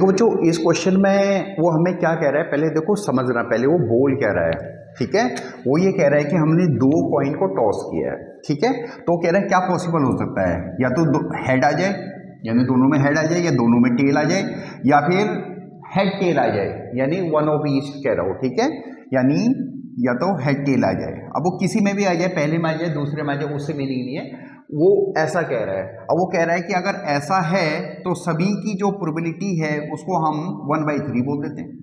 तो बच्चों इस क्वेश्चन में वो हमें क्या कह रहा है, पहले देखो समझना, पहले वो बोल क्या रहा है। ठीक है, वो ये कह रहा है कि हमने दो कॉइन को टॉस किया है। ठीक है, तो कह रहा है क्या पॉसिबल हो सकता है, या तो हेड आ जाए, यानी दोनों में हेड आ जाए, या दोनों में टेल आ जाए, या फिर हेड टेल आ जाए, यानी वन ऑफ ईच कह रहा हूँ। ठीक है, यानी या तो हेड टेल आ जाए, अब वो किसी में भी आ जाए, पहले में आ जाए, दूसरे में आ जाए, उससे मीनिंग नहीं है, वो ऐसा कह रहा है। अब वो कह रहा है कि अगर ऐसा है तो सभी की जो प्रोबेबिलिटी है उसको हम 1/3 बोल देते हैं।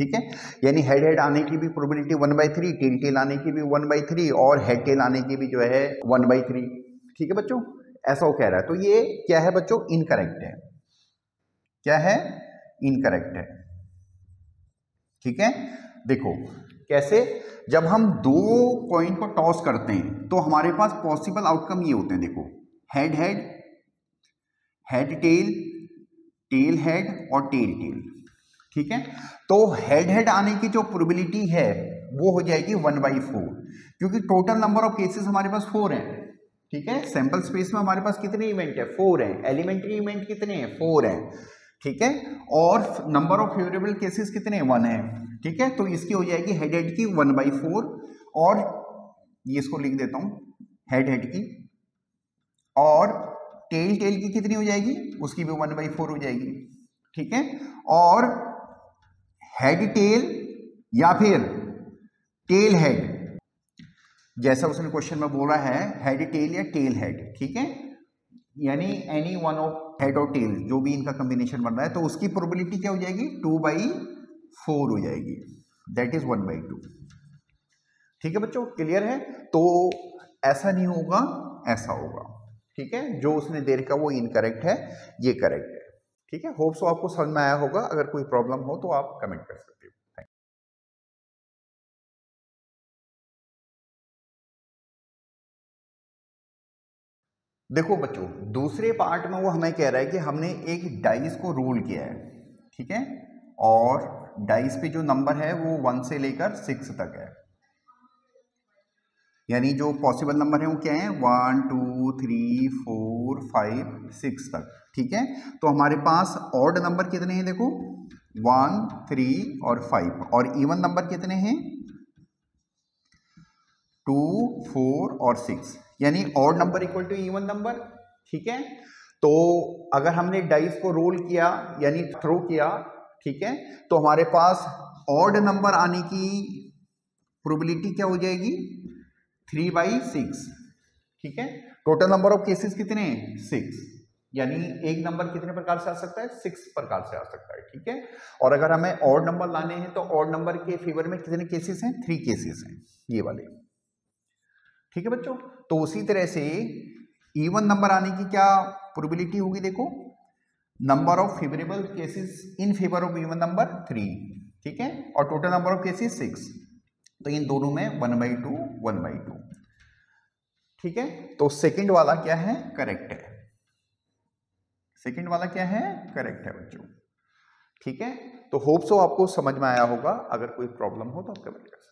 ठीक है, यानी हेड हेड आने की भी प्रोबेबिलिटी 1/3, टेल टेल आने की भी 1/3, और हेड टेल आने की भी जो है 1/3। ठीक है बच्चों, ऐसा वो कह रहा है। तो ये क्या है बच्चों, इनकरेक्ट है। क्या है, इनकरेक्ट है। ठीक है, देखो कैसे, जब हम दो कॉइन को टॉस करते हैं तो हमारे पास पॉसिबल आउटकम ये होते हैं। देखो, head head, head tail, tail head और टेल टेल। ठीक है, तो हेड हेड आने की जो प्रोबेबिलिटी है वो हो जाएगी 1/4, क्योंकि टोटल नंबर ऑफ केसेस हमारे पास 4 हैं। ठीक है, सैंपल स्पेस में हमारे पास कितने इवेंट है, 4 हैं। एलिमेंट्री इवेंट कितने हैं, 4 हैं। ठीक है, और नंबर ऑफ फेवरेबल केसेस कितने, 1 है। ठीक है, तो इसकी हो जाएगी हेड हेड की 1/4, और ये इसको लिख देता हूं, हेड हेड की, और टेल टेल की कितनी हो जाएगी, उसकी भी 1/4 हो जाएगी। ठीक है, और हेड टेल या फिर टेल हेड, जैसा उसने क्वेश्चन में बोला है, हेड टेल या टेल हेड। ठीक है, यानी एनी वन ऑफ हेड और टेल, जो भी इनका कॉम्बिनेशन बन रहा है, तो उसकी प्रोबेबिलिटी क्या हो जाएगी, 2/4 हो जाएगी, दैट इज 1/2। ठीक है बच्चों, क्लियर है। तो ऐसा नहीं होगा, ऐसा होगा। ठीक है, जो उसने दे रखा वो इनकरेक्ट है, ये करेक्ट है। ठीक है, होप सो आपको समझ में आया होगा। अगर कोई प्रॉब्लम हो तो आप कमेंट कर सकते हो। देखो बच्चों, दूसरे पार्ट में वो हमें कह रहा है कि हमने एक डाइस को रोल किया है। ठीक है, और डाइस पे जो नंबर है वो 1 से लेकर 6 तक है, यानी जो पॉसिबल नंबर है वो क्या है, 1 2 3 4 5 6 तक। ठीक है, तो हमारे पास ऑड नंबर कितने हैं, देखो 1 3 और 5, और इवन नंबर कितने हैं, 2 4 और 6, यानी odd number equal to even number. ठीक है, तो अगर हमने डाइस को रोल किया यानी थ्रो किया, ठीक है, तो हमारे पास ऑड नंबर आने की प्रोबेबिलिटी क्या हो जाएगी, 3/6। ठीक है, टोटल नंबर ऑफ केसेस कितने हैं, 6, यानी एक नंबर कितने प्रकार से आ सकता है, 6 प्रकार से आ सकता है। ठीक है, और अगर हमें ऑड नंबर लाने हैं तो ऑड नंबर के फेवर में कितने केसेस हैं, 3 केसेस हैं, ये वाले। ठीक है बच्चों, तो उसी तरह से इवन नंबर आने की क्या प्रोबेबिलिटी होगी, देखो number of favourable cases in favour of even number 3। ठीक है, और टोटल नंबर ऑफ केसेस 6, तो इन दोनों में 1/2 1/2। ठीक है, तो सेकंड वाला क्या है, करेक्ट है। सेकंड वाला क्या है, करेक्ट है बच्चों। ठीक है, तो होप सो आपको समझ में आया होगा। अगर कोई प्रॉब्लम हो तो आप कमेंट कर सकते हैं।